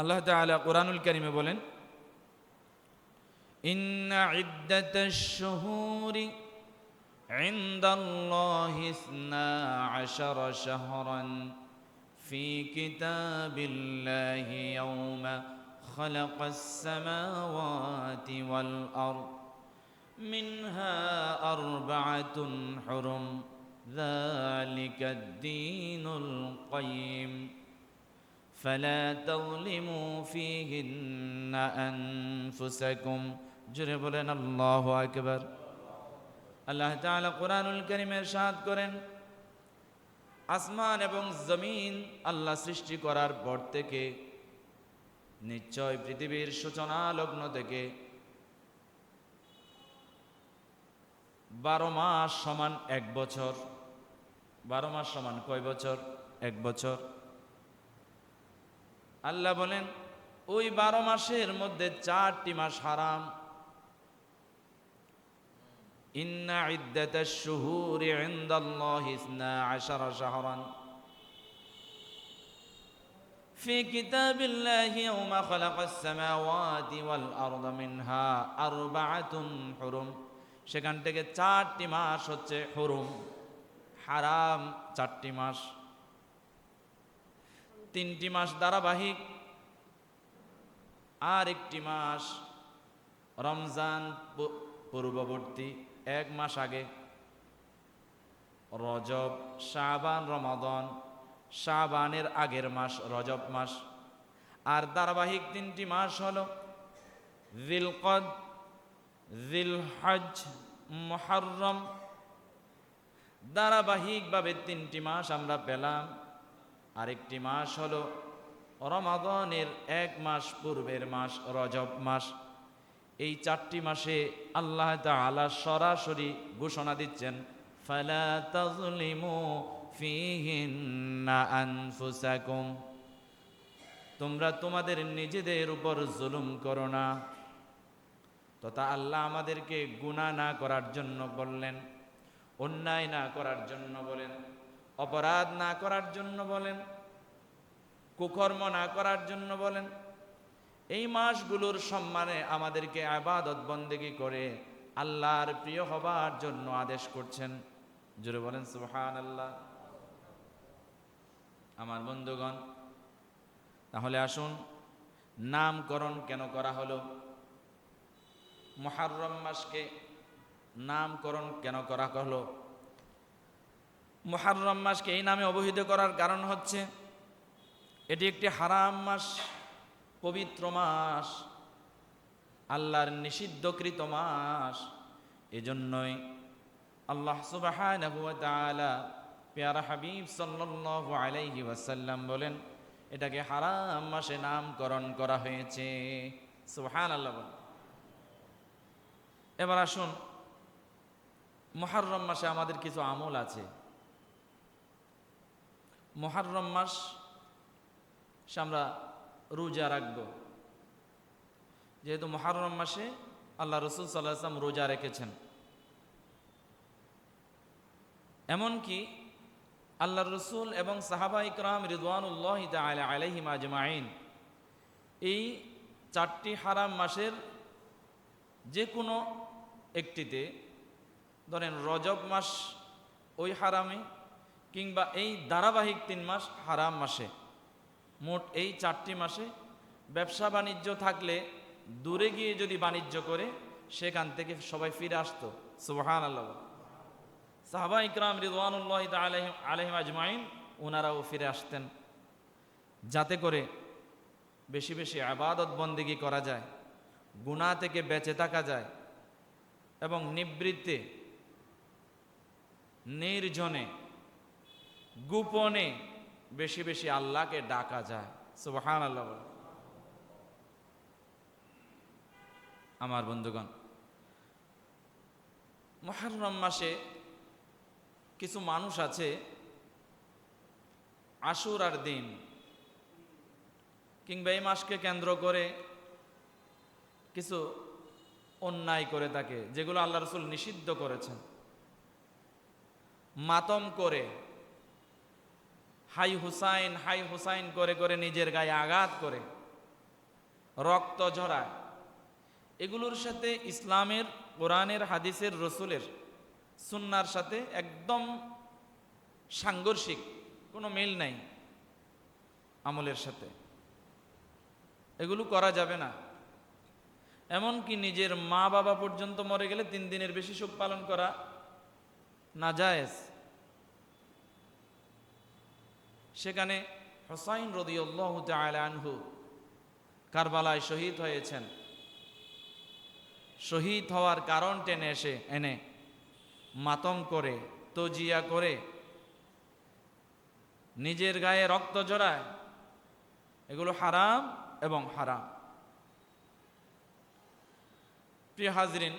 আল্লাহ তাআলা কুরআনুল কারীমে বলেন, ইন্না ইদ্দাতাশ শুহুরি ইনদাল্লাহি ইসনা আশারা শাহরান ফি কিতাবিল্লাহি ইয়াওমা খালাকাস সামাওয়াতি ওয়াল আরদ মিনহা আরবাআতুন হুরুম যালিকাদ দীনুল কাইয়্যিম فلا تظلموا فيهن أنفسكم জোরে বলেন আল্লাহু আকবার। আল্লাহ তাআলা কুরআনুল কারীমে ইরশাদ করেন, আসমান এবং জমিন আল্লাহ সৃষ্টি করার পর থেকে নিশ্চয় পৃথিবীর সূচনা লগ্ন থেকে 12 মাস সমান 1 বছর। 12 মাস সমান কয় বছর? 1 বছর। আল্লাহ বলেন ওই 12 মাসের মধ্যে 4টি মাস হারাম। ইন্না ইদ্দাতাশ শুহুরি ইনদাল্লাহি ইসনা আশারা শাহরান ফি কিতাবিল্লাহি ইয়াওমা খালাকাস সামাওয়াতি ওয়াল আরদা মিনহা আরবাআতুন হুরুম। সেখান থেকে 4টি মাস হচ্ছে হুরুম, হারাম 4টি মাস। 3টি মাস ধারাবাহিক, আর 1টি মাস রমজান পূর্ববর্তী 1 মাস আগে। রজব, শাবান, রমাদান, শাবানের আগের মাস রজব মাস। আর ধারাবাহিক 3টি মাস হলো যিলকদ, যিলহজ, মুহররম। ধারাবাহিকভাবে 3টি মাস আমরা পেলাম। আরেকটি মাস হলো রমাদানের 1 মাস পূর্বের মাস রজব মাস। এই 4টি মাসে আল্লাহ তাআলা সরাসরি ঘোষণা দিচ্ছেন, ফালা তাযলিমু ফীহিন্না আনফুসাকুম, তোমরা তোমাদের নিজেদের উপর জুলুম করো না। তথা আল্লাহ আমাদেরকে গুনাহ না করার জন্য বললেন, অন্যায় না করার জন্য বলেন, অপরাধ না করার জন্য বলেন, কুকর্ম না করার জন্য বলেন। এই মাসগুলোর সম্মানে আমাদেরকে ইবাদত বন্দেগী করে আল্লাহর প্রিয় হবার জন্য আদেশ করছেন। জোরে বলেন সুবহানাল্লাহ। আমার বন্ধুগণ, তাহলে আসুন, নামকরণ কেন করা হলো? মুহররম মাসকে নামকরণ কেন করা হলো? মুহররম মাসকে এই নামে অভিহিত করার কারণ হচ্ছে এটি একটি হারাম মাস, পবিত্র মাস, আল্লাহর নিষিদ্ধকৃত মাস। এজন্যই আল্লাহ সুবহানাহু ওয়া তাআলা প্যারা হাবিব সাল্লাল্লাহু আলাইহি ওয়াসাল্লাম বলেন, এটাকে হারাম মাসে নামকরণ করা হয়েছে। সুবহানাল্লাহ। এবার আসুন, মুহররম মাসে আমাদের কিছু আমল আছে। মুহররম মাস আমরা রোজা রাখব, যেহেতু মুহররম মাসে আল্লাহ রাসূল সাল্লাল্লাহু আলাইহি ওয়াসাল্লাম রোজা রেখেছেন। এমনকি আল্লাহ রাসূল এবং সাহাবায়ে কিরাম রিদওয়ানুল্লাহি তাআলা আলাইহিম আজমাইন এই 4টি হারাম মাসের যে কোনো একটিতে, ধরেন রজব মাস ওই হারামে, কিংবা এই ধারাবাহিক 3 মাস হারাম মাসে, মোট এই 4টি মাসে ব্যবসা বাণিজ্য থাকলে দূরে গিয়ে যদি বাণিজ্য করে সেখান থেকে সবাই ফিরে আসতো। সুবহানাল্লাহ। সাহাবায়ে কিরাম রিদওয়ানুল্লাহি তাআলা আলাইহিম আজমাইন ওনারাও ফিরে আসতেন, যাতে করে বেশি বেশি ইবাদত বন্দেগী করা যায়, গুনাহ থেকে বেঁচে থাকা যায় এবং নিবৃত্তে, নির্জনে, গোপনে বেশি বেশি আল্লাহকে ডাকা যায়। সুবহানাল্লাহ। আমার বন্ধুগণ, মুহররম মাসে কিছু মানুষ আছে আশুরার দিন কিংবা এই মাসকে কেন্দ্র করে কিছু অন্যায় করে থাকে, যেগুলো আল্লাহ রাসূল নিষিদ্ধ করেছেন। মাতম করে, হাই হুসাইন করে করে নিজের গায়ে আঘাত করে, রক্ত ঝরায়, এগুলোর সাথে ইসলামের, কোরআনের, হাদিসের, রসুলের, সুন্নার সাথে একদম সাংঘর্ষিক, কোনো মিল নাই আমলের সাথে। এগুলো করা যাবে না। এমনকি নিজের মা বাবা পর্যন্ত মরে গেলে 3 দিনের বেশি শোক পালন করা নাজায়েজ। সেখানে হুসাইন রাদিয়াল্লাহু তাআলা আনহু কারবালায় শহীদ হয়েছেন। শহীদ হওয়ার কারণ টেনে এনে মাতম করে, তজিয়া করে, নিজের গায়ে রক্ত ঝরায়, এগুলো হারাম এবং হারাম। প্রিয় হাজরিন,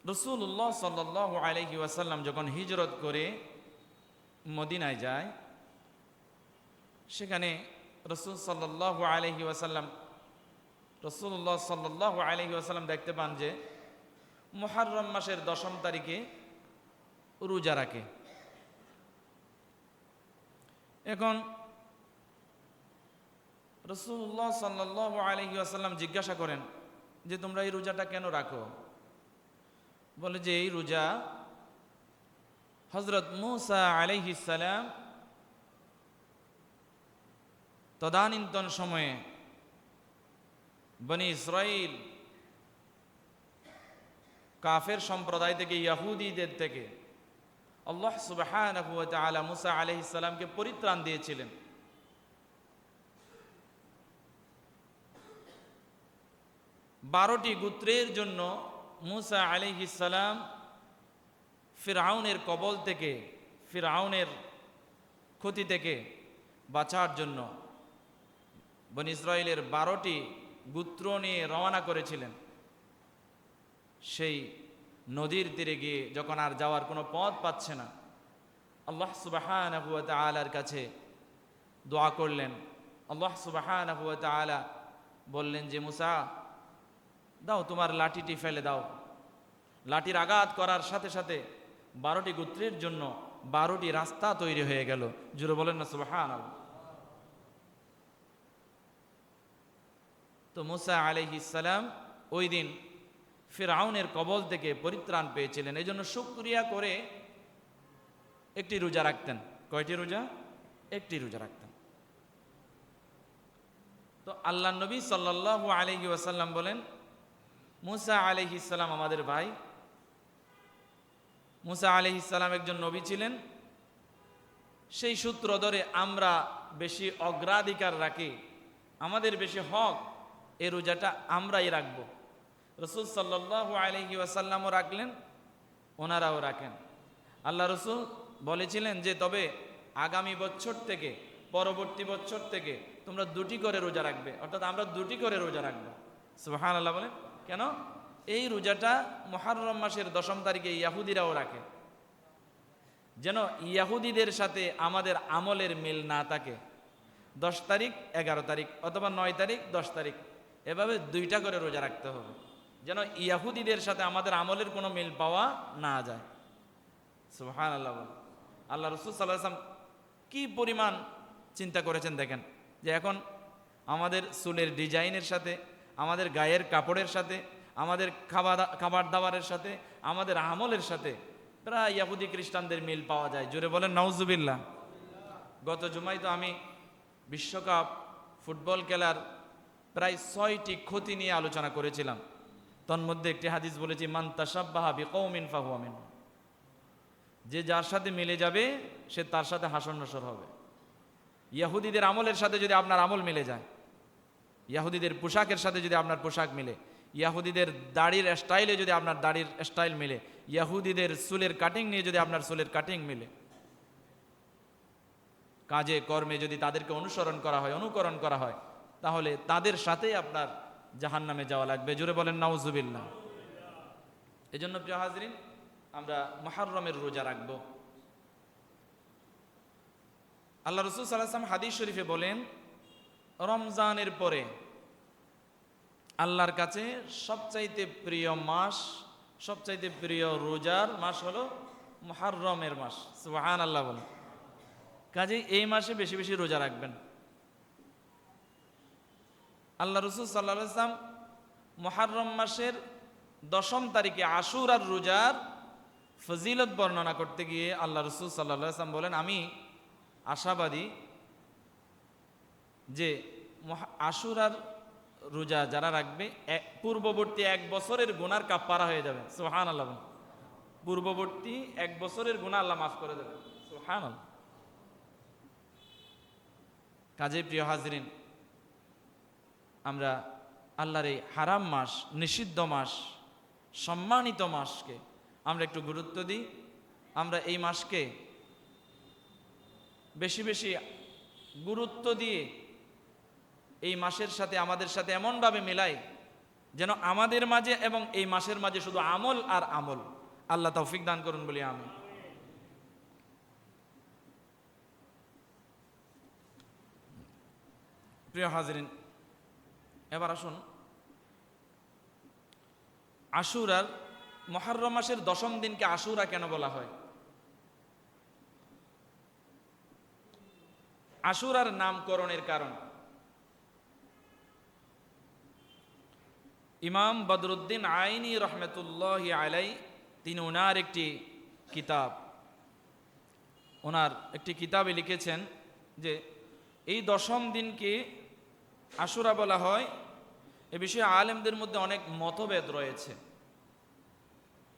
রাসূলুল্লাহ সাল্লাল্লাহু আলাইহি ওয়াসাল্লাম যখন হিজরত করে মদিনায় যায়, সেখানে রাসূলুল্লাহ সাল্লাল্লাহু আলাইহি ওয়াসাল্লাম দেখতে পান যে মুহররম মাসের 10ম তারিখে রোজা রাখে। এখন রাসূলুল্লাহ সাল্লাল্লাহু আলাইহি ওয়াসাল্লাম জিজ্ঞাসা করেন যে তোমরা এই রোজাটা কেন রাখো? বলে যে এই রোজা হযরত মূসা আলাইহিস সালাম তদানীন্তন সময়ে বনি ইসরাইল কাফের সম্প্রদায় থেকে, ইহুদীদের থেকে আল্লাহ সুবহানাহু ওয়া তাআলা মূসা আলাইহিস সালামকে পরিত্রাণ দিয়েছিলেন। বারোটি গোত্রের জন্য মূসা আলাইহিস সালাম ফিরআউনের কবল থেকে, ফিরআউনের ক্ষতি থেকে বাঁচার জন্য বনি ইসরাইলের 12টি গোত্র নিয়ে রওনা করেছিলেন। সেই নদীর তীরে গিয়ে যখন আর যাওয়ার কোনো পথ পাচ্ছে না, আল্লাহ সুবহানাহু ওয়া তাআলার কাছে দোয়া করলেন। আল্লাহ সুবহানাহু ওয়া তাআলা বললেন যে মূসা, দাও তোমার লাঠিটি ফেলে দাও। লাঠির আঘাত করার সাথে সাথে 12টি গোত্রের জন্য 12টি রাস্তা তৈরি হয়ে গেল। জোরে বলেন না সুবহানাল্লাহ। তো মূসা আলাইহিস সালাম ওই দিন ফিরআউনের কবল থেকে পরিত্রাণ পেয়েছিলেন। এই জন্য শুকরিয়া করে একটি রোজা রাখতেন। কয়টি রোজা? একটি রোজা রাখতেন। তো আল্লাহ নবী সাল্লাল্লাহু আলাইহি ওয়াসাল্লাম বলেন, মূসা আলাইহিস সালাম আমাদের ভাই। মূসা আলাইহিস সালাম একজন নবী ছিলেন। সেই সূত্র ধরে আমরা বেশি অগ্রাধিকার রাখি, আমাদের বেশি হক, এই রোজাটা আমরাই রাখবো। রাসূল সাল্লাল্লাহু আলাইহি ওয়াসাল্লামও রাখলেন, ওনারাও রাখেন। আল্লাহ রাসূল বলেছিলেন যে তবে আগামী বছর থেকে, পরবর্তী বছর থেকে তোমরা 2টি করে রোজা রাখবে, অর্থাৎ আমরা 2টি করে রোজা রাখবো। সুবহানাল্লাহ বলেন। কেন? এই রোজাটা মুহররম মাসের 10ম তারিখে ইহুদিরাও রাখে, যেন ইহুদিদের সাথে আমাদের আমলের মিল না থাকে। 10 তারিখ, 11 তারিখ, অথবা 9 তারিখ, 10 তারিখ, এভাবে 2টা করে রোজা রাখতে হবে, যেন ইহুদিদের সাথে আমাদের আমলের কোনো মিল পাওয়া না যায়। সুবহানাল্লাহ বলেন। আল্লাহ রাসূল সাল্লাল্লাহু আলাইহি ওয়াসাল্লাম কি পরিমাণ চিন্তা করেছেন দেখেন, যে এখন আমাদের চুলের ডিজাইনের সাথে, আমাদের গায়ের কাপড়ের সাথে, আমাদের খাবার দাবারের সাথে, আমাদের আমলের সাথে প্রায় ইহুদি খ্রিস্টানদের মিল পাওয়া যায়। জোরে বলেন নাউজুবিল্লাহ। গত জুমায় তো আমি বিশ্বকাপ ফুটবল খেলার প্রায় 6টি ক্ষতি নিয়ে আলোচনা করেছিলাম। তন্মধ্যে একটি হাদিস বলেছি, মান তাশাব্বাহা বিকওমিন ফাহুয়া মিনহুম। যে যার সাথে মিলে যাবে সে তার সাথে হাসর নাসর হবে। ইহুদিদের আমলের সাথে যদি আপনার আমল মিলে যায়, ইহুদিদের পোশাকের সাথে যদি আপনার পোশাক মিলে, ইহুদিদের দাড়ির স্টাইলে যদি আপনার দাড়ির স্টাইল মিলে, ইহুদিদের চুলের কাটিং নিয়ে যদি আপনার চুলের কাটিং মিলে, কাজে কর্মে যদি তাদেরকে অনুকরণ করা হয়, তাহলে তাদের সাথেই আপনার জাহান্নামে যাওয়া লাগবে। জোরে বলেন নাউজুবিল্লাহ। এজন্য প্রিয় হাজরিন, আমরা মুহররমের রোজা রাখবো। আল্লাহ রাসূল সাল্লাল্লাহু আলাইহি ওয়াসাল্লাম হাদিস শরীফে বলেন, রমজানের পরে আল্লাহর কাছে সবচাইতে প্রিয় মাস, সবচাইতে প্রিয় রোজার মাস হলো মুহররমের মাস। সুবহানাল্লাহ বলেন। কাজে এই মাসে বেশি বেশি রোজা রাখবেন। আল্লাহ রাসূল সাল্লাল্লাহু আলাইহি ওয়াসাল্লাম মুহররম মাসের 10ম তারিখে আশুরার রোজার ফজিলত বর্ণনা করতে গিয়ে আল্লাহ রাসূল সাল্লাল্লাহু আলাইহি ওয়াসাল্লাম বলেন, আমি আশাবাদী যে আশুরার রোজা যারা রাখবে পূর্ববর্তী 1 বছরের গুনার কাফারা হয়ে যাবে। সুবহানাল্লাহ। পূর্ববর্তী 1 বছরের গুনাহ আল্লাহ মাফ করে দেবে। সুবহানাল্লাহ। কাজে প্রিয় হাজরিন, আমরা আল্লাহর এই হারাম মাস, নিষিদ্ধ মাস, সম্মানিত মাসকে আমরা একটু গুরুত্ব দিই। আমরা এই মাসকে বেশি বেশি গুরুত্ব দিয়ে এই মাসের সাথে আমাদের সাথে এমনভাবে মেলাই যেন আমাদের মাঝে এবং এই মাসের মাঝে শুধু আমল আর আমল। আল্লাহ তৌফিক দান করুন বলি আমি। প্রিয় হাজরিন, এবার আসুন আশুরার, মুহররম মাসের 10ম দিনকে আশুরা কেন বলা হয়? আশুরার নামকরণের কারণ, ইমাম বদরুদ্দিন আইনি রহমতুল্লাহি আলাই তিনি ওনার একটি কিতাবে লিখেছেন যে এই 10ম দিনকে আশুরা বলা হয়। এ বিষয়ে আলেমদের মধ্যে অনেক মতভেদ রয়েছে।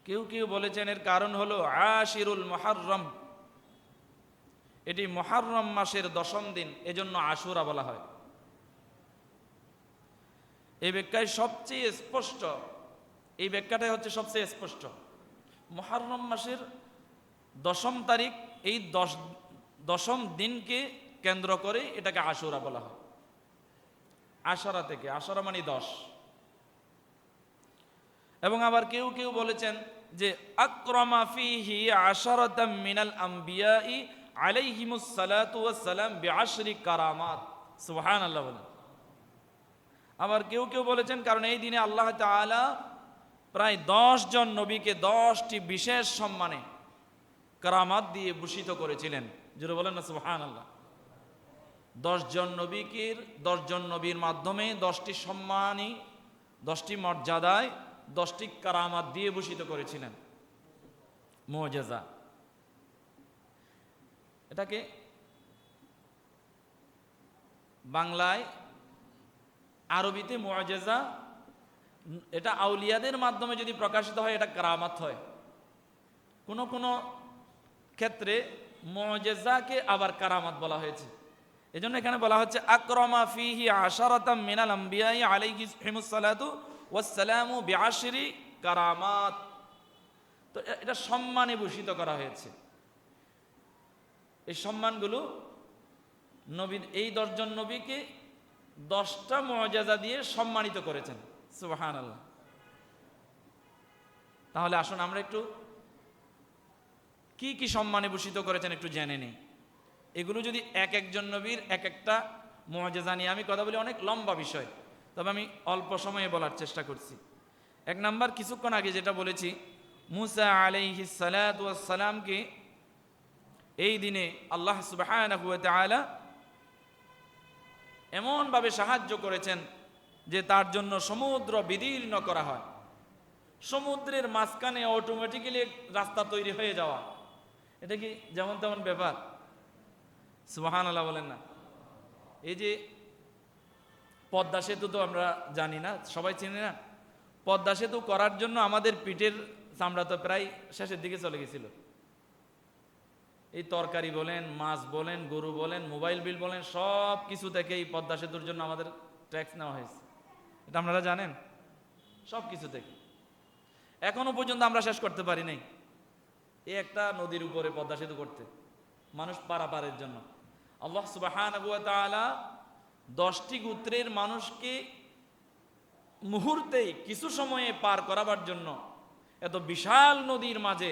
কেউ কেউ বলেছেন এর কারণ হলো আশিরুল মুহররম, এটি মুহররম মাসের 10ম দিন, এজন্য আশুরা বলা হয়। এই ব্যাখ্যায় সবচেয়ে স্পষ্ট, এই ব্যাখ্যাটাই হচ্ছে সবচেয়ে স্পষ্ট। মুহররম মাসের 10ম তারিখ, এই 10ম দিনকে কেন্দ্র করে এটাকে আশুরা বলা হয়। আশারা থেকে, আশারা মানে 10। এবং আবার কেউ কেউ বলেছেন যে আকরামা ফিহি আশারাতাম মিনাল আম্বিয়াই আলাইহিমুস সালাতু ওয়াস সালাম বিআশরি কারামাত। সুবহানাল্লাহ বলেন। আবার কেউ কেউ বলেছেন কারণ এই দিনে আল্লাহ তাআলা প্রায় 10 জন নবীকে 10টি বিশেষ সম্মানে কারামাত দিয়ে ভূষিত করেছিলেন। জোরে বলেন না সুবহানাল্লাহ। 10 জন নবীর মাধ্যমে 10টি সম্মানী, 10টি মর্যাদায়, 10টি কারামাত দিয়ে ভূষিত করেছিলেন, মুআজিজা। এটাকে বাংলায়, আরবিতে মুআজিজা, এটা আউলিয়াদের মাধ্যমে যদি প্রকাশিত হয় এটা কারামাত হয়। কোনো কোনো ক্ষেত্রে মুআজিজাকে আবার কারামাত বলা হয়েছে। এজন্য এখানে বলা হচ্ছে আকরামা ফিহি আশারাতাম মিনাল আম্বিয়াই আলাইহিমুস সালাতু ওয়াস সালামু বিআশরি কারামাত। তো এটা সম্মানে ভূষিত করা হয়েছে। এই সম্মানগুলো নবীর, এই 10 জন নবীকে 10টা মুআজিজা দিয়ে সম্মানিত করেছেন। সুবহানাল্লাহ। তাহলে আসুন আমরা একটু কি কি সম্মানে ভূষিত করেছেন একটু জেনে নিই। এগুলো যদি একজন নবীর এক একটা মুআজিজা নিয়ে আমি কথা বলি, অনেক লম্বা বিষয়, তবে আমি অল্প সময়ে বলার চেষ্টা করছি। 1 নাম্বার, কিছুক্ষণ আগে যেটা বলেছি, মুসা আলাইহিস সালাতু ওয়াস সালামকে এই দিনে আল্লাহ সুবহানাহু ওয়া তাআলা এমনভাবে সাহায্য করেছেন যে তার জন্য সমুদ্র বিদীর্ণ করা হয়। সমুদ্রের মাঝখানে অটোমেটিক্যালি রাস্তা তৈরি হয়ে যাওয়া, এটা কি যেমন তেমন ব্যাপার? সুবহানাল্লাহ বলেন না। এই যে পদ্মা সেতু তো আমরা জানি না, সবাই চিনি না। পদ্মা সেতু করার জন্য আমাদের পিঠের চামড়া তো প্রায় শেষের দিকে চলে গেছিল। এই তরকারি বলেন, মাছ বলেন, গরু বলেন, মোবাইল বিল বলেন, সব কিছু থেকে এই পদ্মা সেতুর জন্য আমাদের ট্যাক্স নেওয়া হয়েছে। এটা আপনারা জানেন? সব কিছু থেকে এখনো পর্যন্ত আমরা শেষ করতে পারি নাই এই একটা নদীর উপরে পদ্মা সেতু করতে, মানুষ পারাপারের জন্য। আল্লাহ সুবহানাহু ওয়া তাআলা 10টি গোত্রের মানুষকে মুহূর্তেই, কিছু সময়ে পার করাবার জন্য এত বিশাল নদীর মাঝে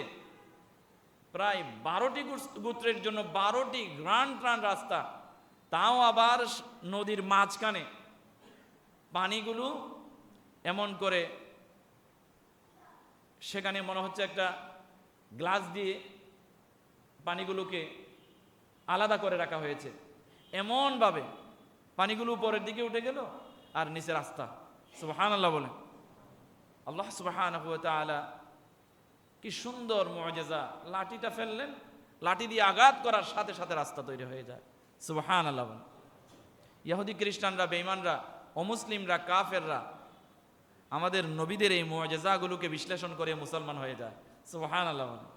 প্রায় 12টি গোত্রের জন্য 12টি গ্রান্ড রাস্তা, তাও আবার নদীর মাঝখানে পানিগুলো এমন করে, সেখানে মনে হচ্ছে একটা গ্লাস দিয়ে পানিগুলোকে আলাদা করে রাখা হয়েছে। এমনভাবে পানিগুলো উপরের দিকে উঠে গেল, আর নিচে রাস্তা। সুবহানাল্লাহ বলেন। আল্লাহ সুবহানাহু ওয়া তাআলা কি সুন্দর মুআজিজা, লাঠিটা ফেললেন, লাঠি দিয়ে আঘাত করার সাথে সাথে রাস্তা তৈরি হয়ে যায়। সুবহানাল্লাহ বলেন। ইহুদি খ্রিস্টানরা, বেঈমানরা, অমুসলিমরা, কাফেররা আমাদের নবীদের এই মুআজিজাগুলোকে বিশ্লেষণ করে মুসলমান হয়ে যায়। সুবহানাল্লাহ বলেন।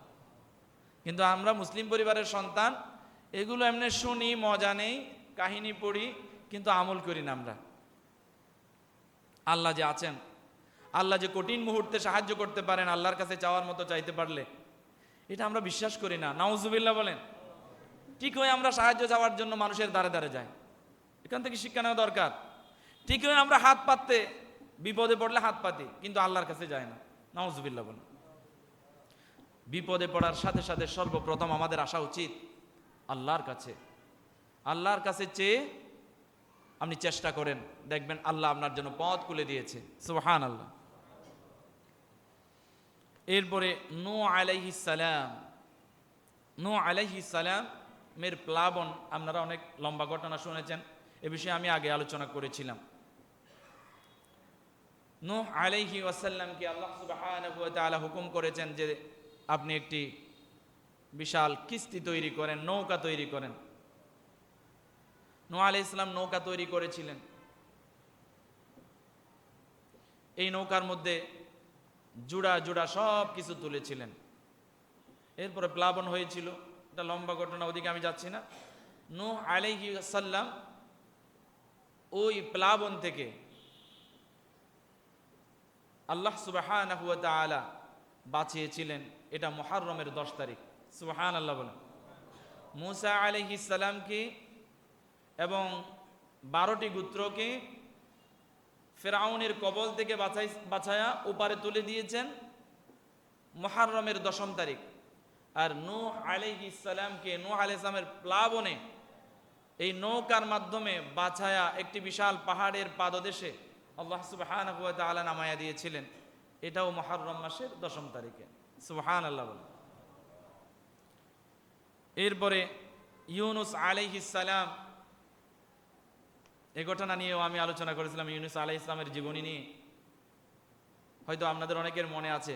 কিন্তু আমরা মুসলিম পরিবারের সন্তান, এগুলো এমনি শুনি, মজা নেই, কাহিনী পড়ি, কিন্তু আমল করি না আমরা। আল্লাহ যে আছেন, আল্লাহ যে কঠিন মুহূর্তে সাহায্য করতে পারেন, আল্লাহর কাছে চাওয়ার মতো চাইতে পারলে, এটা আমরা বিশ্বাস করি না। নাউজুবিল্লাহ বলেন। ঠিক হয়ে আমরা সাহায্য চাওয়ার জন্য মানুষের দ্বারে দ্বারে যাই। এখান থেকে শিক্ষা নেওয়া দরকার। ঠিক হয়ে আমরা হাত পাততে, বিপদে পড়লে হাত পাতি, কিন্তু আল্লাহর কাছে যায় না। নাউজুবিল্লাহ বলেন। বিপদে পড়ার সাথে সাথে সর্বপ্রথম আমাদের আসা উচিত আল্লাহর কাছে। আল্লাহর কাছে চেয়ে আপনি চেষ্টা করেন, দেখবেন আল্লাহ আপনার জন্য পথ খুলে দিয়েছে। সুবহানাল্লাহ। এরপরে নূহ আলাইহিস সালাম, নূহ আলাইহিস সালামের প্লাবন, আপনারা অনেক লম্বা ঘটনা শুনেছেন, এ বিষয়ে আমি আগে আলোচনা করেছিলাম। নূহ আলাইহি ওয়াসাল্লামকে আল্লাহ সুবহানাহু ওয়া তাআলা হুকুম করেছেন যে আপনি একটি বিশাল কিস্তি তৈরি করেন, নৌকা তৈরি করেন। নূহ আলাইহিস সালাম নৌকা তৈরি করেছিলেন। এই নৌকার মধ্যে জুড়া জুড়া সব কিছু তুলেছিলেন। এরপরে প্লাবন হয়েছিল, এটা লম্বা ঘটনা, ওদিকে আমি যাচ্ছি না। নূহ আলাইহিস সালাম ওই প্লাবন থেকে আল্লাহ সুবহানাহু ওয়া তাআলা বাঁচিয়েছিলেন। এটা মুহররমের 10 তারিখ। সুবহানাল্লাহ বলেন। মূসা আলাইহিস সালামকে এবং 12টি গোত্রকে ফেরাউনের কবল থেকে বাঁচায়া ওপারে তুলে দিয়েছেন মুহররমের 10ম তারিখ। আর নূহ আলাইহিস সালামকে, নূহ আলাইহিস সালামের প্লাবনে এই নৌকার মাধ্যমে বাঁচায়া একটি বিশাল পাহাড়ের পাদদেশে আল্লাহ সুবহানাহু ওয়া তাআলা নামায়া দিয়েছিলেন। এটাও মুহররম মাসের 10ম তারিখে। সুবহানাল্লাহ বলেন। এরপরে ইউনুস আলাইহিস সালাম, এই ঘটনা নিয়েও আমি আলোচনা করেছিলাম, ইউনুস আলাইহিস সালামের জীবনী নিয়ে। হয়তো আপনাদের অনেকের মনে আছে।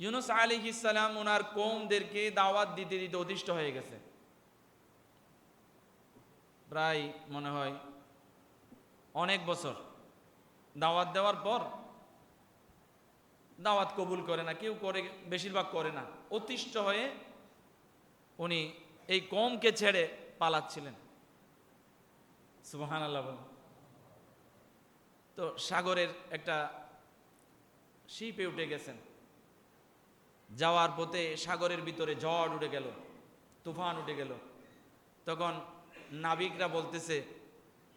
ইউনুস আলাইহিস সালাম ওনার কওমদেরকে দাওয়াত দিতে দিতে অতিষ্ঠ হয়ে গেছে। প্রায় মনে হয় অনেক বছর দাওয়াত দেওয়ার পর দাওয়াত কবুল করে না, কেউ করে, বেশিরভাগ করে না। অতিষ্ঠ হয়ে উনি এই কওমকে ছেড়ে পালাচ্ছিলেন। সুবহানাল্লাহ বলেন। তো সাগরের একটা শিপে উঠে গেছেন। যাওয়ার পথে সাগরের ভিতরে ঝড় উঠে গেল, তুফান উঠে গেল। তখন নাবিকরা বলতেছে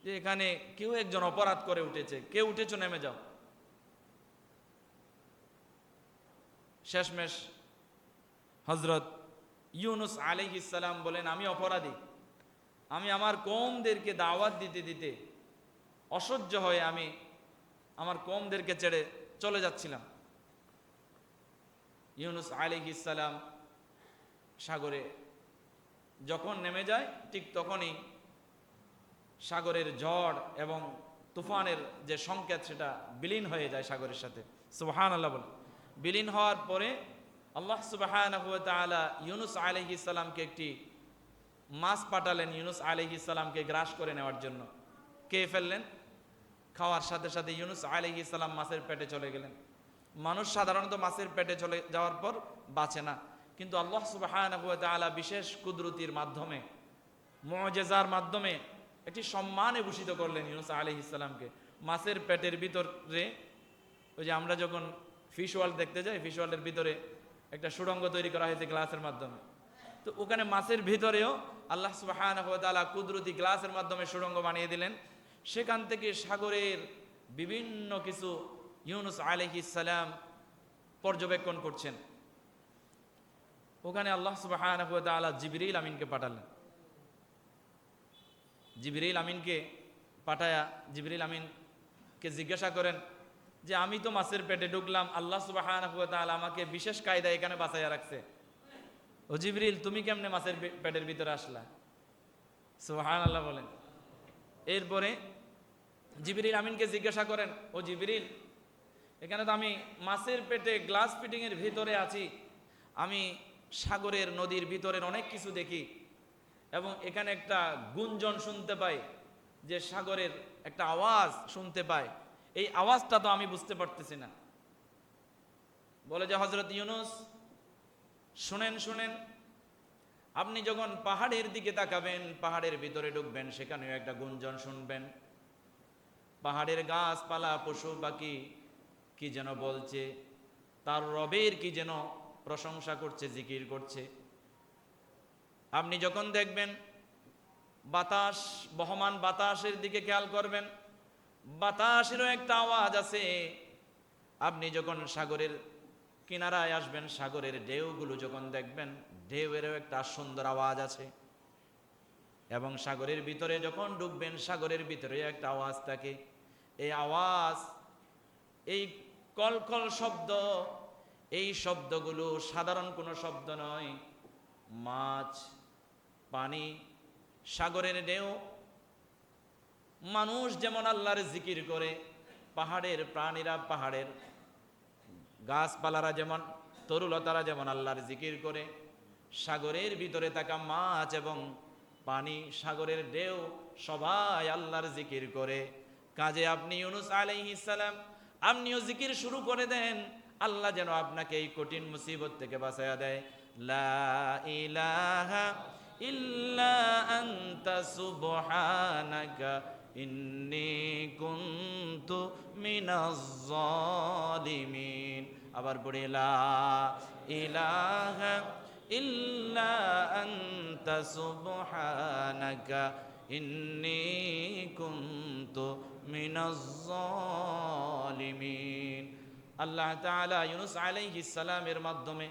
যে এখানে কেউ একজন অপরাধ করে উঠেছে, কেউ উঠেছো, নেমে যাও। শেষমেশ হযরত ইউনুস আলাইহিস সালাম বলেন, আমি অপরাধী, আমি আমার কওমদেরকে দাওয়াত দিতে দিতে অসহ্য হয়ে আমি আমার কওমদেরকে ছেড়ে চলে যাচ্ছিলাম। ইউনুস আলাইহিস সালাম সাগরে যখন নেমে যায়, ঠিক তখনই সাগরের ঝড় এবং তুফানের যে সংকেত, সেটা বিলীন হয়ে যায় সাগরের সাথে। সুবহানাল্লাহ বলেন। বিলীন হওয়ার পরে আল্লাহ সুবহানাহু ওয়া তাআলা ইউনুস আলাইহিস সালামকে একটি মাছ পাঠালেন ইউনুস আলাইহিস সালামকে গ্রাস করে নেওয়ার জন্য। কে ফেললেন? খাওয়ার সাথে সাথে ইউনুস আলাইহিস সালাম মাছের পেটে চলে গেলেন। মানুষ সাধারণত মাছের পেটে চলে যাওয়ার পর বাঁচে না, কিন্তু আল্লাহ সুবহানাহু ওয়া তাআলা বিশেষ কুদরতির মাধ্যমে, মুআজিজার মাধ্যমে একটি সম্মানে ভূষিত করলেন ইউনুস আলাইহিস সালামকে। মাছের পেটের ভিতরে, ওই যে আমরা যখন ফিশ ওয়ার্ল্ড দেখতে যাই, ফিশ ওয়ার্ল্ডের ভিতরে একটা সুড়ঙ্গ তৈরি করা হয়েছে গ্লাসের মাধ্যমে। তো ওখানে মাছের ভিতরেও আল্লাহ সুবহানাহু ওয়া তাআলা কুদরতি গ্লাসের মাধ্যমে সুড়ঙ্গ বানিয়ে দিলেন। সেখান থেকে সাগরের বিভিন্ন কিছু ইউনুস আলাইহিস সালাম পর্যবেক্ষণ করছেন। ওখানে আল্লাহ সুবহানাহু ওয়া তাআলা জিবরিল আমিনকে পাঠালেন। জিবরিল আমিনকে পাঠায়া জিবরিল আমিনকে জিজ্ঞাসা করেন যে আমি তো মাছের পেটে ঢুকলাম, আল্লাহ সুবহানাহু ওয়া তাআলা আমাকে বিশেষ কায়দায় এখানে বাঁচাইয়া রাখছে, ও জিবরিল তুমি কেমনে মাছের পেটের ভিতরে আসলা? সুবহানাল্লাহ বলেন। এরপরে জিবরিল আমিনকে জিজ্ঞাসা করেন, ও জিবরিল, এখানে তো আমি মাছের পেটে গ্লাস ফিটিংয়ের ভিতরে আছি, আমি সাগরের নদীর ভিতরের অনেক কিছু দেখি এবং এখানে একটা গুঞ্জন শুনতে পাই, যে সাগরের একটা আওয়াজ শুনতে পাই, এই আওয়াজটা তো আমি বুঝতে পারতেছি না। বলে যে হযরত ইউনূস, শুনেন শুনেন, আপনি যখন পাহাড়ের দিকে তাকাবেন, পাহাড়ের ভিতরে ঢুকবেন, সেখানেও একটা গুঞ্জন শুনবেন। পাহাড়ের গাছপালা, পশু পাখি কি যেন বলছে, তার রবের কি যেন প্রশংসা করছে, জিকির করছে। আপনি যখন দেখবেন বাতাস, বহমান বাতাসের দিকে খেয়াল করবেন, বাতাসেরও একটা আওয়াজ আছে। আপনি যখন সাগরের কিনারায় আসবেন, সাগরের ঢেউগুলো যখন দেখবেন, ঢেউয়েরও একটা সুন্দর আওয়াজ আছে। এবং সাগরের ভিতরে যখন ঢুকবেন, সাগরের ভিতরে একটা আওয়াজ থাকে। এই আওয়াজ, এই কলকল শব্দ, এই শব্দগুলো সাধারণ কোনো শব্দ নয়। মাছ, পানি, সাগরের ঢেউ, মানুষ যেমন আল্লাহর জিকির করে, পাহাড়ের প্রাণীরা, পাহাড়ের গাছপালারা যেমন, তরুলতারা যেমন আল্লাহর জিকির করে, সাগরের ভিতরে থাকা মাছ এবং পানি, সাগরের ঢেউ সবাই আল্লাহর জিকির করে। কাজে আপনি ইউনূস আলাইহিস সালাম, আপনিও জিকির শুরু করে দেন, আল্লাহ যেন আপনাকে এই কঠিন মুসিবত থেকে বাঁচায়া দেয়। লা ইলাহা ইল্লা আনতা সুবহানাকা ইন্নী কুনতু মিনাজ জালিমিন। আবার পড়ে, লা ইলাহা ইল্লা আনতা সুবহানাকা ইন্নী কুনতু মিনাজ জালিমিন। আল্লাহ তাআলা ইউনূস আলাইহিস সালামের মাধ্যমে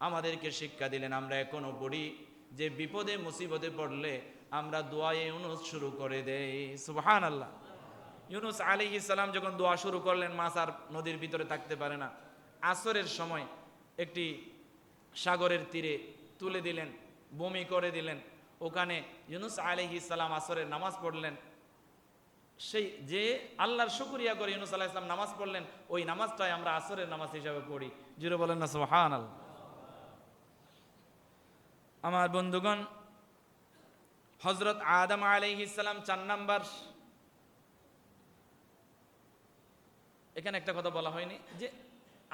আমাদেরকে শিক্ষা দিলেন। আমরা এখনো পড়ি যে বিপদে মুসিবতে পড়লে আমরা দোয়ায়ে ইউনূস শুরু করে দেই। সুবহানাল্লাহ। ইউনূস আলাইহিস সালাম যখন দোয়া শুরু করলেন, মাছ আর নদীর ভিতরে থাকতে পারে না। আসরের সময় একটি সাগরের তীরে তুলে দিলেন, বমি করে দিলেন। ওখানে ইউনূস আলাইহিস সালাম আসরের নামাজ পড়লেন। সেই যে আল্লাহর শুকরিয়া করে ইউনূস আলাইহিস সালাম নামাজ পড়লেন, ওই নামাজটাই আমরা আসরের নামাজ হিসাবে পড়ি। জুড়ে বলেন না সুবহানাল্লাহ। আমার বন্ধুগণ, হযরত আদম আলাইহিস সালাম 4 নাম্বার। এখানে একটা কথা বলা হয়নি যে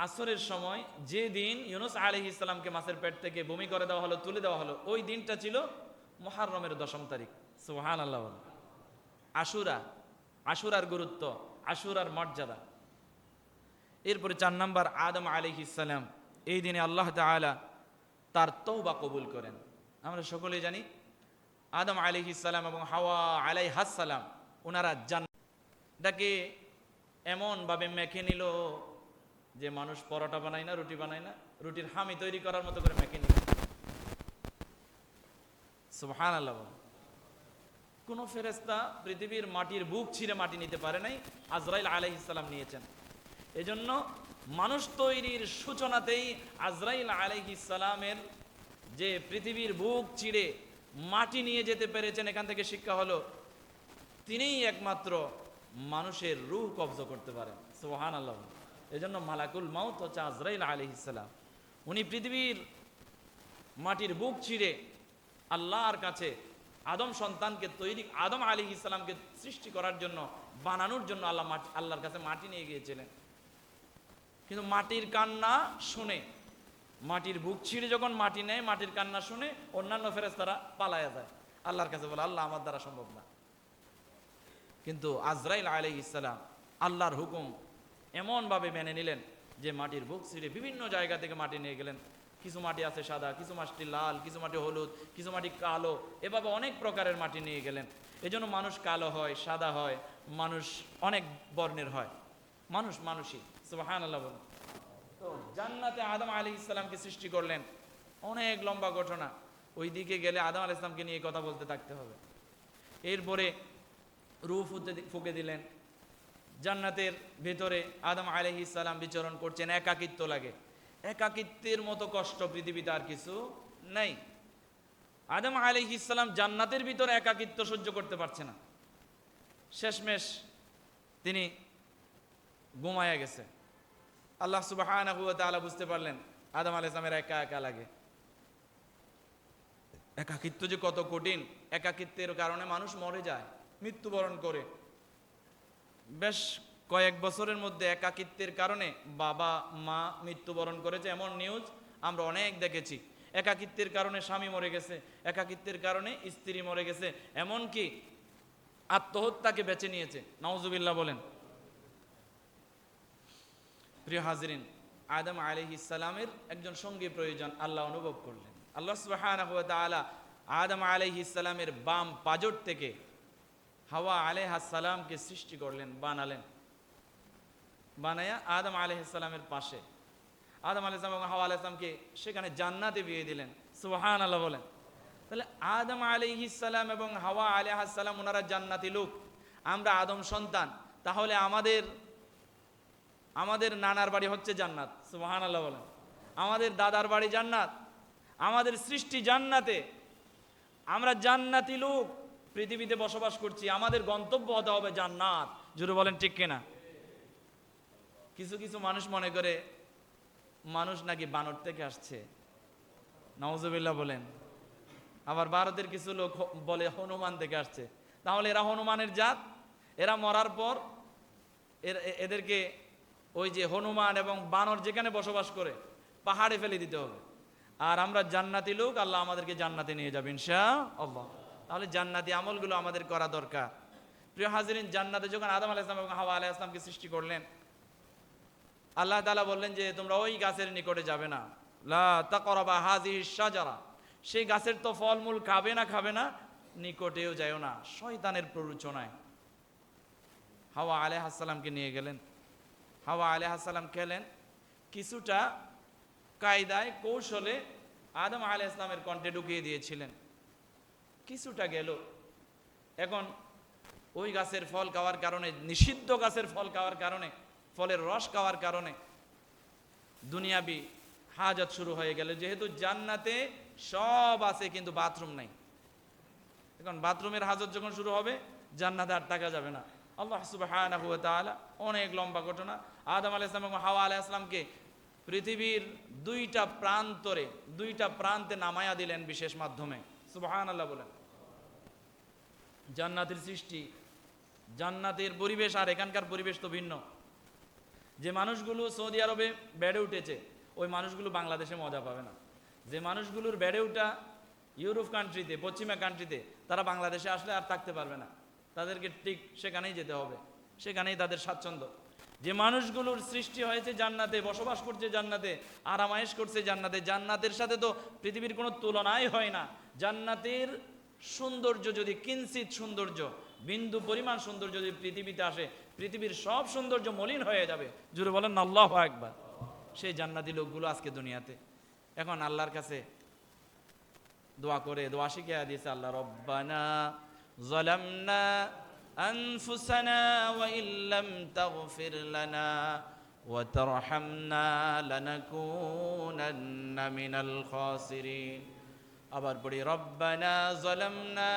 আসরের সময় যে দিন ইউনূস আলাইহিস সালামকে মাছের পেট থেকে বমি করে দেওয়া হলো, তুলে দেওয়া হলো, ওই দিনটা ছিল মুহররমের 10ম তারিখ। সুবহানাল্লাহ। আশুরা, আশুরার গুরুত্ব, আশুরার মর্যাদা। এরপরে 4 নাম্বার, আদম আলাইহিস সালাম, এই দিনে আল্লাহ তাআলা তার তওবা কবুল করেন। আমরা সকলেই জানি আদম আলাইহিস সালাম এবং হাওয়া আলাইহাস সালাম, ওনারা জান্নাতটাকে এমন ভাবে মেখে নিল যে মানুষ পরোটা বানায় না, রুটি বানায় না, রুটির হামি তৈরি করার মতো করে মেখে নিল। সুবহানাল্লাহ। কোন ফেরেশতা পৃথিবীর মাটির বুক ছিঁড়ে মাটি নিতে পারে নাই, আজরাইল আলাইহিস সালাম নিয়েছেন। এজন্য মানুষ তৈরির সূচনাতেই আজরাইল আলাইহিস সালামের যে পৃথিবীর বুক চিড়ে মাটি নিয়ে যেতে পেরেছেন, এখান থেকে শিক্ষা হলো তিনিই একমাত্র মানুষের রূহ কবজ করতে পারেন। সুবহানাল্লাহ। এজন্য মালাকুল মাউত হচ্ছে আজরাইল আলাইহিস সালাম। উনি পৃথিবীর মাটির বুক চিড়ে আল্লাহর কাছে আদম সন্তানকে তৈরি, আদম আলাইহিস সালামকে সৃষ্টি করার জন্য, বানানোর জন্য আল্লাহর কাছে মাটি নিয়ে গিয়েছিলেন। কিন্তু মাটির কান্না শুনে, মাটির বুক ছিঁড়ে যখন মাটি নেয়, মাটির কান্না শুনে অন্যান্য ফেরেশতারা পালায়া যায়, আল্লাহর কাছে বলে, আল্লাহ আমার দ্বারা সম্ভব না। কিন্তু আজরাইল আলাইহিস সালাম আল্লাহর হুকুম এমনভাবে মেনে নিলেন যে মাটির বুক ছিঁড়ে বিভিন্ন জায়গা থেকে মাটি নিয়ে গেলেন। কিছু মাটি আছে সাদা, কিছু মাটি লাল, কিছু মাটি হলুদ, কিছু মাটি কালো, এভাবে অনেক প্রকারের মাটি নিয়ে গেলেন। এজন্য মানুষ কালো হয়, সাদা হয়, মানুষ অনেক বর্ণের হয়, মানুষ মানুষই। সুবহানাল্লাহ। তো জান্নাতে আদম আলাইহিস সালামকে সৃষ্টি করলেন, অনেক লম্বা ঘটনা, ওই দিকে গেলে আদম আলাইহিস সালামকে নিয়ে কথা বলতে থাকতে হবে। এরপরে রূহ ফুঁকে দিলেন। জান্নাতের ভেতরে আদম আলাইহিস সালাম বিচরণ করছেন, একাকিত্ব লাগে। একাকিত্বের মতো কষ্ট পৃথিবীতে আর কিছু নাই। আদম আলাইহিস সালাম জান্নাতের ভিতরে একাকিত্ব সহ্য করতে পারছে না। শেষমেশ তিনি ঘুমায়া গেছে। আল্লাহ সুবহানাহু ওয়া তাআলা বুঝতে পারলেন আদম আলাইহিস সালামের একা একা লাগে। একাকিত্ব যে কত কঠিন, একাকিত্বের কারণে মানুষ মরে যায়, মৃত্যুবরণ করে। বেশ কয়েক বছরের মধ্যে একাকিত্বের কারণে বাবা মা মৃত্যুবরণ করেছে, এমন নিউজ আমরা অনেক দেখেছি। একাকিত্বের কারণে স্বামী মরে গেছে, একাকিত্বের কারণে স্ত্রী মরে গেছে, এমনকি আত্মহত্যাকে বেছে নিয়েছে। নাউজুবিল্লাহ বলেন। প্রিয় হাজরিন, আদম আলাইহিস সালামের একজন সঙ্গী প্রয়োজন আল্লাহ অনুভব করলেন। আল্লাহ সুবহানাহু ওয়া তাআলা আদম আলাইহিস সালামের বাম পাজর থেকে হাওয়া আলাইহিস সালামকে সৃষ্টি করলেন, বানালেন। বানায়া আদম আলাইহিস সালামের পাশে আদম আলাইহিস সালাম এবং হাওয়া আলাইহিস সালামকে সেখানে জান্নাতে বিয়ে দিলেন। সুবহানাল্লাহ বলেন। তাহলে আদম আলাইহিস সালাম এবং হাওয়া আলাইহিস সালাম ওনারা জান্নাতি লোক, আমরা আদম সন্তান। তাহলে আমাদের নানার বাড়ি হচ্ছে জান্নাত। সুবহানাল্লাহ বলেন। আমাদের দাদার বাড়ি জান্নাত, আমাদের সৃষ্টি জান্নাতে, আমরা জান্নাতি লোক পৃথিবীতে বসবাস করছি, আমাদের গন্তব্য হতে হবে জান্নাত। জোরে বলেন ঠিক কিনা? কিছু কিছু মানুষ মনে করে মানুষ নাকি বানর থেকে আসছে। নাউজুবিল্লাহ বলেন। আবার ভারতের কিছু লোক বলে হনুমান থেকে আসছে। তাহলে এরা হনুমানের জাত, এরা মরার পর এদেরকে ওই যে হনুমান এবং বানর যেখানে বসবাস করে পাহাড়ে ফেলে দিতে হবে। আর আমরা জান্নাতি লোক, আল্লাহ আমাদেরকে জান্নাতে নিয়ে যাবে ইনশাআল্লাহ। তাহলে জান্নাতি আমলগুলো আমাদের করা দরকার। প্রিয় হাজিরিন, জান্নাতে যখন আদম আলাইহিস সালাম এবং হাওয়া আলাইহিস সালামকে সৃষ্টি করলেন, আল্লাহ তাআলা বললেন যে তোমরা ওই গাছের নিকটে যাবে না, লা তাকরাবা হাযিহিশ শাজারা, সেই গাছের তো ফলমূল খাবে না, নিকটেও যায়ও না, শয়তানের প্ররোচনায়। হাওয়া আলাইহিস সালামকে নিয়ে গেলেন। হাওয়া আলাইহিস সালাম খেলেন, কিছুটা কায়দায় কৌশলে আদম আলাইহিস সালামের কণ্ঠে ঢুকিয়ে দিয়েছিলেন, কিছুটা গেল। এখন ওই গাছের ফল খাওয়ার কারণে, নিষিদ্ধ গাছের ফল খাওয়ার কারণে, ফলের রস খাওয়ার কারণে দুনিয়াবি হাজত শুরু হয়ে গেল। যেহেতু জান্নাতে সব আছে কিন্তু বাথরুম নাই, এখন বাথরুমের হাজত যখন শুরু হবে জান্নাতে আর থাকা যাবে না। আল্লাহ সুবহানাহু ওয়া তাআলা, অনেক লম্বা ঘটনা, আদম আলাইহিস সালাম এবং হাওয়া আলাইহিস সালামকে পৃথিবীর দুইটা প্রান্তে নামায়া দিলেন বিশেষ মাধ্যমে। সুবহানাল্লাহ বলেন। জান্নাতের সৃষ্টি, জান্নাতের পরিবেশ আর এখানকার পরিবেশ তো ভিন্ন। যে মানুষগুলো সৌদি আরবে বেড়ে উঠেছে, ওই মানুষগুলো বাংলাদেশে মজা পাবে না। যে মানুষগুলোর বেড়ে ওঠা ইউরোপ কান্ট্রিতে, পশ্চিমা কান্ট্রিতে, তারা বাংলাদেশে আসলে আর থাকতে পারবে না, তাদেরকে ঠিক সেখানেই যেতে হবে, সেখানেই তাদের স্বাচ্ছন্দ্য। যে মানুষগুলোর সৃষ্টি হয়েছে জান্নাতে, বসবাস করছে জান্নাতে, আরামায়েশ করছে জান্নাতে, জান্নাতের সাথে তো পৃথিবীর কোনো তুলনাই হয় না। জান্নাতের সৌন্দর্য যদি কিঞ্চিত সৌন্দর্য, বিন্দু পরিমাণ সৌন্দর্য যদি পৃথিবীতে আসে, পৃথিবীর সব সৌন্দর্য মলিন হয়ে যাবে। জুড়ে বলেন আল্লাহু আকবার। সেই জান্নাতি লোকগুলো আজকে দুনিয়াতে। এখন আল্লাহর কাছে দোয়া করে, দোয়া শিখিয়ে দিয়েছে আল্লাহ, রব্বানা যালামনা আনফুসানা ওয়া ইল্লাম তাগফির লানা ওয়া তারহামনা লানাকুনান্না মিনাল খাসিরিন। আবার পড়ি, রব্বানা যালামনা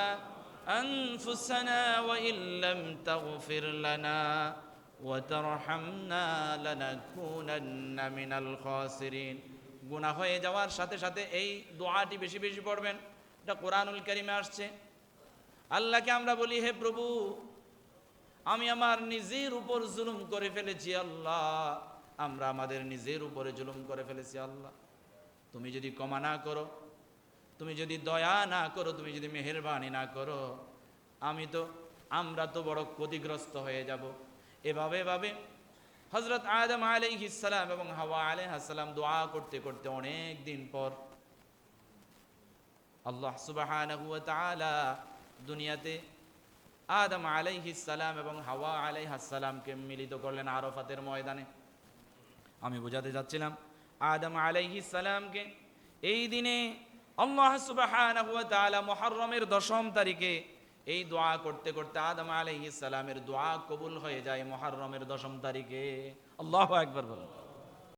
আনফুসানা ওয়া ইল্লাম তাগফির লানা ওয়া তারহামনা লানাকুনান্না মিনাল খাসিরিন। গুনাহ হয়ে যাওয়ার সাথে সাথে এই দোয়াটি বেশি বেশি পড়বেন। এটা কোরআনুল কারীমে আসছে। আল্লাহকে আমরা বলি, হে প্রভু, আমি আমার নিজের উপর জুলুম করে ফেলেছি আল্লাহ, আমরা আমাদের নিজের উপরে জুলুম করে ফেলেছি আল্লাহ। তুমি যদি ক্ষমা না করো, তুমি যদি দয়া না করো, তুমি যদি মেহেরবানি না করো, আমরা তো বড় ক্ষতিগ্রস্ত হয়ে যাব। এভাবে হযরত আদম আলাইহিস সালাম এবং হাওয়া আলাইহিস সালাম দোয়া করতে করতে অনেক দিন পর আল্লাহ সুবহানাহু ওয়া তাআলা দুনিয়াতে আদম আলাইহিস সালাম এবং হাওয়া আলাইহিস সালামকে মিলিত করলেন আরাফাতের ময়দানে। আমি বোঝাতে যাচ্ছিলাম, আদম আলাইহিস সালামকে এই দিনে আল্লাহ সুবহানাহু ওয়া তাআলা মুহররমের 10ম তারিখে এই দোয়া করতে করতে আদম আলাইহিস সালামের দোয়া কবুল হয়ে যায় মুহররমের 10ম তারিখে। আল্লাহু আকবার বলুন।